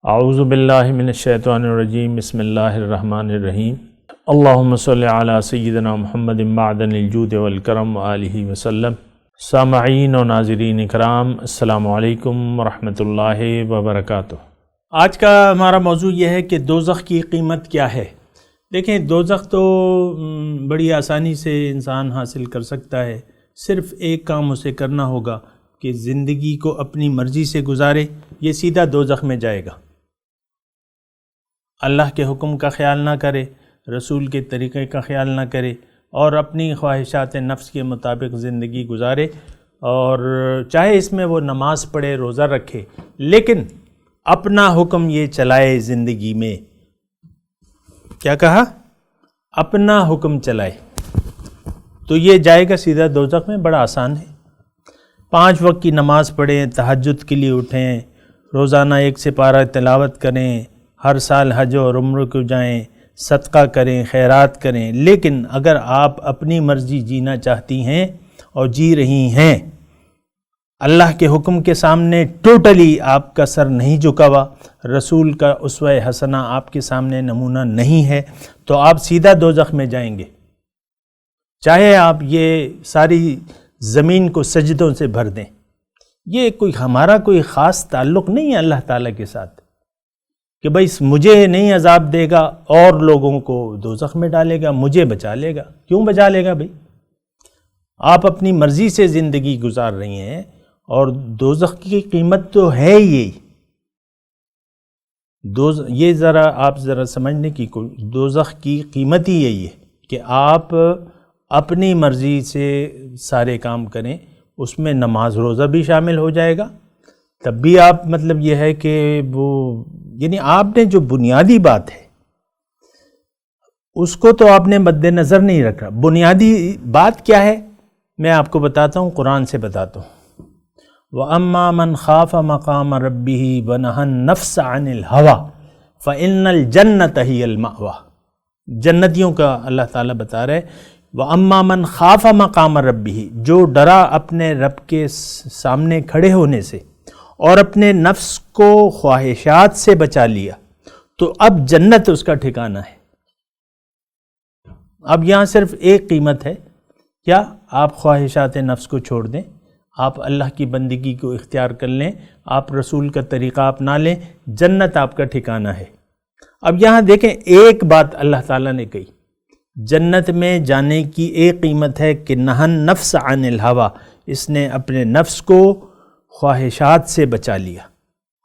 اعوذ باللہ من الشیطان الرجیم بسم اللہ الرحمن الرحیم اللہم صلی علی سیدنا محمد معدن الجود والکرم وآلہ وسلم۔ سامعین و ناظرین اکرام، السلام علیکم ورحمۃ اللہ وبرکاتہ۔ آج کا ہمارا موضوع یہ ہے کہ دوزخ کی قیمت کیا ہے۔ دیکھیں، دوزخ تو بڑی آسانی سے انسان حاصل کر سکتا ہے، صرف ایک کام اسے کرنا ہوگا کہ زندگی کو اپنی مرضی سے گزارے، یہ سیدھا دوزخ میں جائے گا۔ اللہ کے حکم کا خیال نہ کرے، رسول کے طریقے کا خیال نہ کرے اور اپنی خواہشات نفس کے مطابق زندگی گزارے، اور چاہے اس میں وہ نماز پڑھے، روزہ رکھے، لیکن اپنا حکم یہ چلائے زندگی میں۔ کیا کہا؟ اپنا حکم چلائے، تو یہ جائے گا سیدھا دوزخ میں۔ بڑا آسان ہے، 5 وقت کی نماز پڑھیں، تہجد کے لیے اٹھیں، روزانہ 1 سپارہ تلاوت کریں، ہر سال حج اور عمرہ کو جائیں، صدقہ کریں، خیرات کریں، لیکن اگر آپ اپنی مرضی جینا چاہتی ہیں اور جی رہی ہیں، اللہ کے حکم کے سامنے ٹوٹلی آپ کا سر نہیں جھکا ہوا، رسول کا اسوہ حسنہ آپ کے سامنے نمونہ نہیں ہے، تو آپ سیدھا دوزخ میں جائیں گے، چاہے آپ یہ ساری زمین کو سجدوں سے بھر دیں۔ یہ ہمارا کوئی خاص تعلق نہیں ہے اللہ تعالیٰ کے ساتھ کہ بھائی مجھے نہیں عذاب دے گا اور لوگوں کو دوزخ میں ڈالے گا، مجھے بچا لے گا۔ کیوں بچا لے گا بھائی؟ آپ اپنی مرضی سے زندگی گزار رہی ہیں، اور دوزخ کی قیمت تو ہے یہی۔ یہ آپ ذرا سمجھنے کی دوزخ کی قیمت ہی یہی ہے کہ آپ اپنی مرضی سے سارے کام کریں، اس میں نماز روزہ بھی شامل ہو جائے گا، تب بھی آپ مطلب یہ ہے کہ وہ یعنی آپ نے جو بنیادی بات ہے اس کو تو آپ نے مد نظر نہیں رکھا۔ بنیادی بات کیا ہے میں آپ کو بتاتا ہوں، قرآن سے بتاتا ہوں۔ وَأَمَّا مَنْ خَافَ مَقَامَ رَبِّهِ وَنَهَى النَّفْسَ عَنِ الْهَوَىٰ فَإِنَّ الْجَنَّةَ هِيَ الْمَأْوَىٰ۔ جنتیوں کا اللہ تعالیٰ بتا رہے، وَأَمَّا مَنْ خَافَ مَقَامَ رَبِّهِ، جو ڈرا اپنے رب کے سامنے کھڑے ہونے سے اور اپنے نفس کو خواہشات سے بچا لیا، تو اب جنت اس کا ٹھکانہ ہے۔ اب یہاں صرف ایک قیمت ہے، کیا؟ آپ خواہشات نفس کو چھوڑ دیں، آپ اللہ کی بندگی کو اختیار کر لیں، آپ رسول کا طریقہ اپنا لیں، جنت آپ کا ٹھکانہ ہے۔ اب یہاں دیکھیں، ایک بات اللہ تعالیٰ نے کہی، جنت میں جانے کی ایک قیمت ہے کہ نہى النفس عن الهوى، اس نے اپنے نفس کو خواہشات سے بچا لیا۔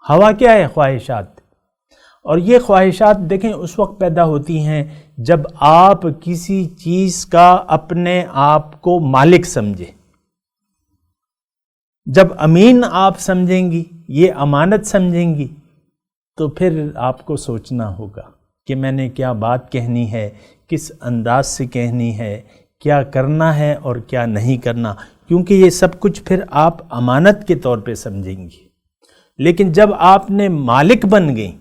ہوا کیا ہے؟ خواہشات۔ اور یہ خواہشات دیکھیں اس وقت پیدا ہوتی ہیں جب آپ کسی چیز کا اپنے آپ کو مالک سمجھیں، جب امین آپ سمجھیں گی، یہ امانت سمجھیں گی، تو پھر آپ کو سوچنا ہوگا کہ میں نے کیا بات کہنی ہے، کس انداز سے کہنی ہے، کیا کرنا ہے اور کیا نہیں کرنا، کیونکہ یہ سب کچھ پھر آپ امانت کے طور پہ سمجھیں گی۔ لیکن جب آپ نے مالک بن گئی،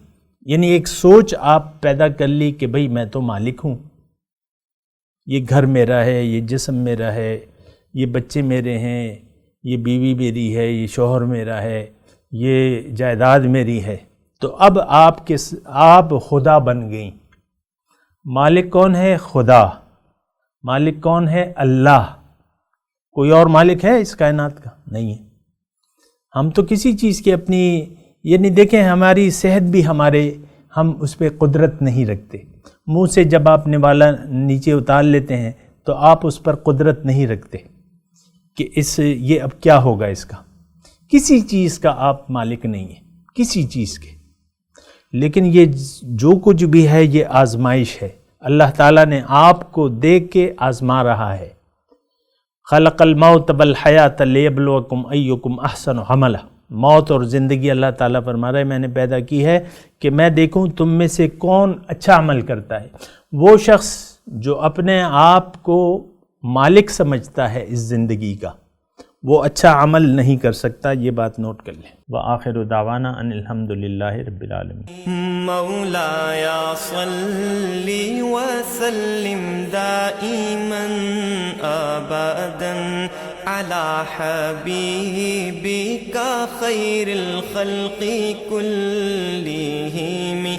یعنی ایک سوچ آپ پیدا کر لی کہ بھئی میں تو مالک ہوں، یہ گھر میرا ہے، یہ جسم میرا ہے، یہ بچے میرے ہیں، یہ بیوی میری ہے، یہ شوہر میرا ہے، یہ جائیداد میری ہے، تو اب آپ خدا بن گئیں۔ مالک کون ہے؟ خدا۔ مالک کون ہے؟ اللہ۔ کوئی اور مالک ہے اس کائنات کا؟ نہیں ہے۔ ہم تو کسی چیز کی اپنی یعنی دیکھیں، ہماری صحت بھی ہم اس پہ قدرت نہیں رکھتے۔ منہ سے جب آپ نوالا نیچے اتار لیتے ہیں تو آپ اس پر قدرت نہیں رکھتے کہ یہ اب کیا ہوگا اس کا۔ کسی چیز کا آپ مالک نہیں ہیں، کسی چیز کے۔ لیکن یہ جو کچھ بھی ہے یہ آزمائش ہے، اللہ تعالیٰ نے آپ کو دیکھ کے آزما رہا ہے۔ خلق الموت والحیات لیبلوکم ایکم احسن عملا۔ موت اور زندگی اللہ تعالیٰ فرما رہا ہے میں نے پیدا کی ہے کہ میں دیکھوں تم میں سے کون اچھا عمل کرتا ہے۔ وہ شخص جو اپنے آپ کو مالک سمجھتا ہے اس زندگی کا، وہ اچھا عمل نہیں کر سکتا، یہ بات نوٹ کر لیں۔ وآخر دعوانا ان الحمدللہ رب العالمین۔ مولایا صلی وسلم دائما ابدا علی حبیبک خیر الخلق کل